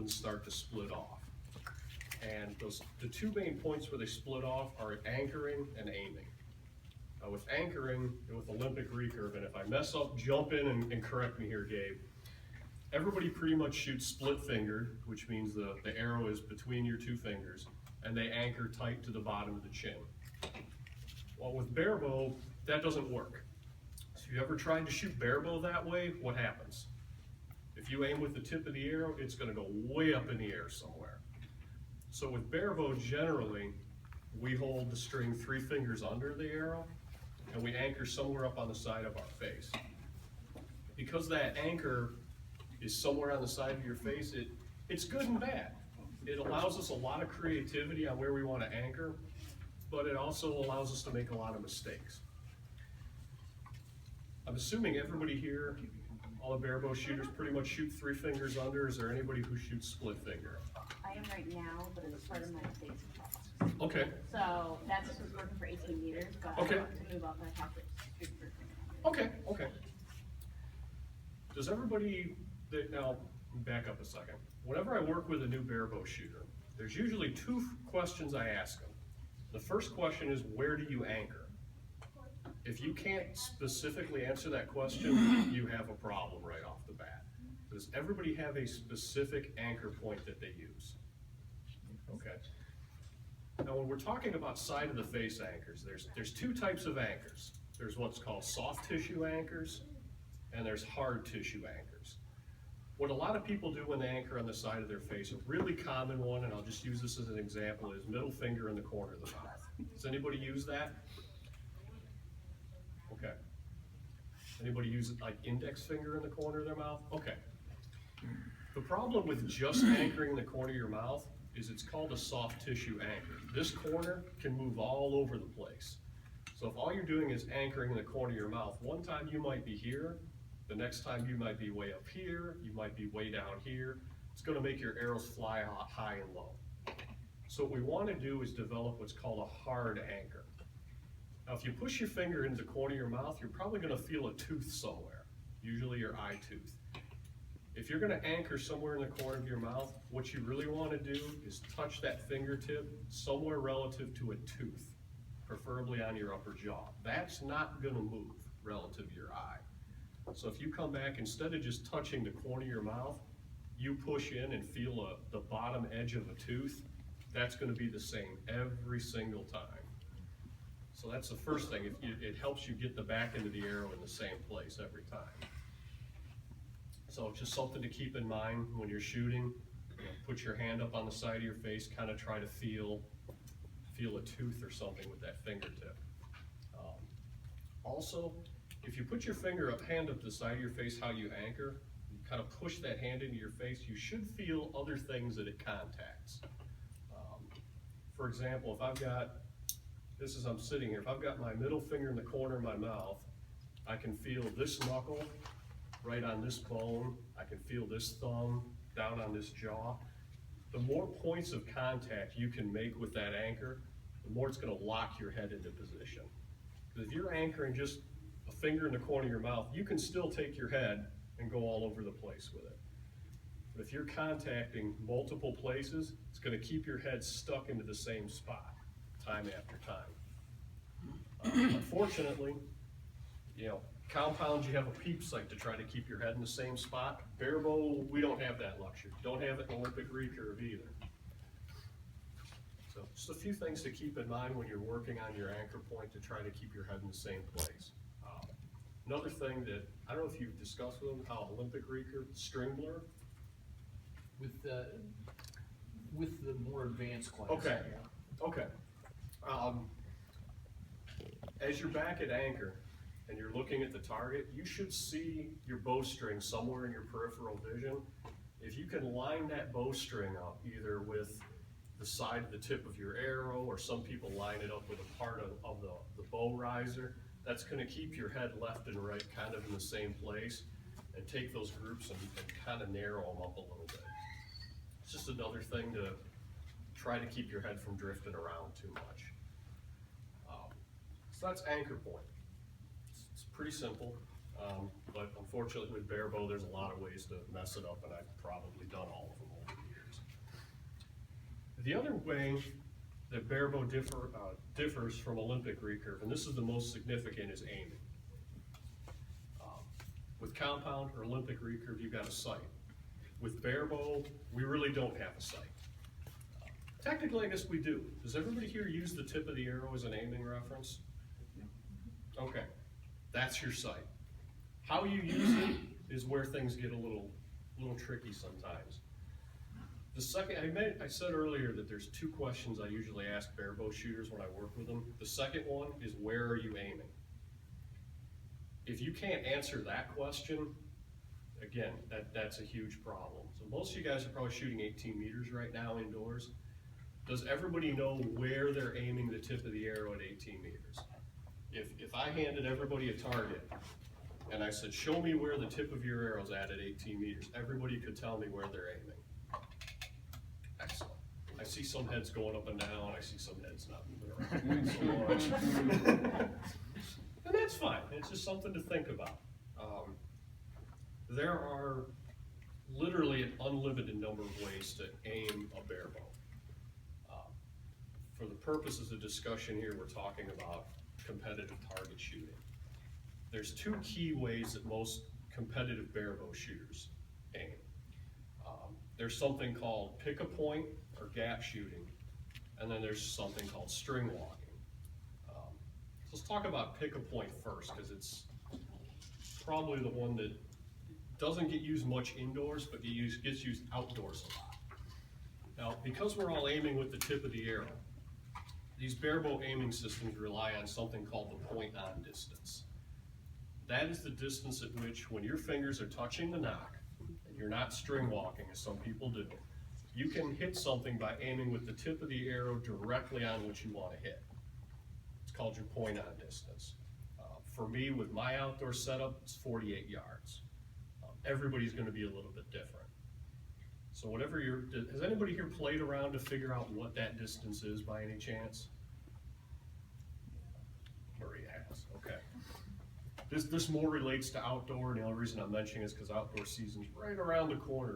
ones start to split off. And the two main points where they split off are anchoring and aiming. With anchoring, and with Olympic recurve, and if I mess up, jump in and correct me here, Gabe. Everybody pretty much shoots split fingered, which means the arrow is between your two fingers, and they anchor tight to the bottom of the chin. Well, with barebow, that doesn't work. So if you ever tried to shoot barebow that way, what happens? If you aim with the tip of the arrow, it's gonna go way up in the air somewhere. So with barebow, generally, we hold the string 3 fingers under the arrow, and we anchor somewhere up on the side of our face. Because that anchor is somewhere on the side of your face, it's good and bad. It allows us a lot of creativity on where we want to anchor, but it also allows us to make a lot of mistakes. I'm assuming everybody here, all the barebow shooters, pretty much shoot 3 fingers under. Is there anybody who shoots split finger? I am right now, but it's part of my face. Okay. So that's just was working for 18 meters, but Okay. I want to move up and I have to shoot for Okay, okay. Does everybody, now back up a second. Whenever I work with a new barebow shooter, there's usually 2 questions I ask them. The first question is, where do you anchor? If you can't specifically answer that question, you have a problem right off the bat. Does everybody have a specific anchor point that they use? Okay. Now, when we're talking about side of the face anchors, there's 2 types of anchors. There's what's called soft tissue anchors, and there's hard tissue anchors. What a lot of people do when they anchor on the side of their face, a really common one, and I'll just use this as an example, is middle finger in the corner of the mouth. Does anybody use that? Okay. Anybody use it like index finger in the corner of their mouth? Okay. The problem with just anchoring in the corner of your mouth is it's called a soft tissue anchor. This corner can move all over the place. So if all you're doing is anchoring in the corner of your mouth, one time you might be here, the next time you might be way up here, you might be way down here. It's gonna make your arrows fly high and low. So what we wanna do is develop what's called a hard anchor. Now if you push your finger into the corner of your mouth, you're probably gonna feel a tooth somewhere, usually your eye tooth. If you're gonna anchor somewhere in the corner of your mouth, what you really wanna do is touch that fingertip somewhere relative to a tooth, preferably on your upper jaw. That's not gonna move relative to your eye. So if you come back, instead of just touching the corner of your mouth, you push in and feel the bottom edge of a tooth, that's gonna be the same every single time. So that's the first thing, it helps you get the back end of the arrow in the same place every time. So it's just something to keep in mind when you're shooting. You know, put your hand up on the side of your face, kind of try to feel a tooth or something with that fingertip. Also, if you put your hand up to the side of your face, how you anchor, you kind of push that hand into your face, you should feel other things that it contacts. For example, if I've got, I'm sitting here, if I've got my middle finger in the corner of my mouth, I can feel this knuckle right on this bone, I can feel this thumb down on this jaw. The more points of contact you can make with that anchor, the more it's gonna lock your head into position. Because if you're anchoring just a finger in the corner of your mouth, you can still take your head and go all over the place with it. But if you're contacting multiple places, it's gonna keep your head stuck into the same spot, time after time. Unfortunately, you know, compounds, you have a peep sight to try to keep your head in the same spot. Barebow, we don't have that luxury. Don't have it in Olympic recurve either. So just a few things to keep in mind when you're working on your anchor point to try to keep your head in the same place. Another thing that, I don't know if you've discussed with them, how Olympic recurve, string blur. With the more advanced class. Okay, okay. As you're back at anchor and you're looking at the target, you should see your bowstring somewhere in your peripheral vision. If you can line that bowstring up either with the side of the tip of your arrow, or some people line it up with a part of the bow riser, that's gonna keep your head left and right kind of in the same place, and take those groups and kind of narrow them up a little bit. It's just another thing to try to keep your head from drifting around too much. So that's anchor point. It's pretty simple, but unfortunately with barebow, there's a lot of ways to mess it up, and I've probably done all of them over the years. The other way that Barebow differs from Olympic recurve, and this is the most significant, is aiming. With compound or Olympic recurve, you've got a sight. With Barebow, we really don't have a sight. Technically, I guess we do. Does everybody here use the tip of the arrow as an aiming reference? Okay, that's your sight. How you use it is where things get a little tricky sometimes. The second, I said earlier that there's two questions I usually ask barebow shooters when I work with them. The second one is, where are you aiming? If you can't answer that question, again, that's a huge problem. So most of you guys are probably shooting 18 meters right now indoors. Does everybody know where they're aiming the tip of the arrow at 18 meters? If I handed everybody a target and I said, show me where the tip of your arrow's at 18 meters, everybody could tell me where they're aiming. Excellent. I see some heads going up and down, I see some heads not moving around so much. And that's fine, it's just something to think about. There are literally an unlimited number of ways to aim a barebow. For the purposes of discussion here, we're talking about competitive target shooting. There's two key ways that most competitive barebow shooters aim. There's something called pick a point or gap shooting, and then there's something called string walking. Let's talk about pick a point first, because it's probably the one that doesn't get used much indoors, but gets used outdoors a lot. Now, because we're all aiming with the tip of the arrow, these barebow aiming systems rely on something called the point on distance. That is the distance at which, when your fingers are touching the nock, and you're not string walking as some people do, you can hit something by aiming with the tip of the arrow directly on what you want to hit. It's called your point on distance. For me, with my outdoor setup, it's 48 yards. Everybody's going to be a little bit different. So whatever has anybody here played around to figure out what that distance is by any chance? Maria has, okay. This more relates to outdoor, and the only reason I'm mentioning is because outdoor season's right around the corner.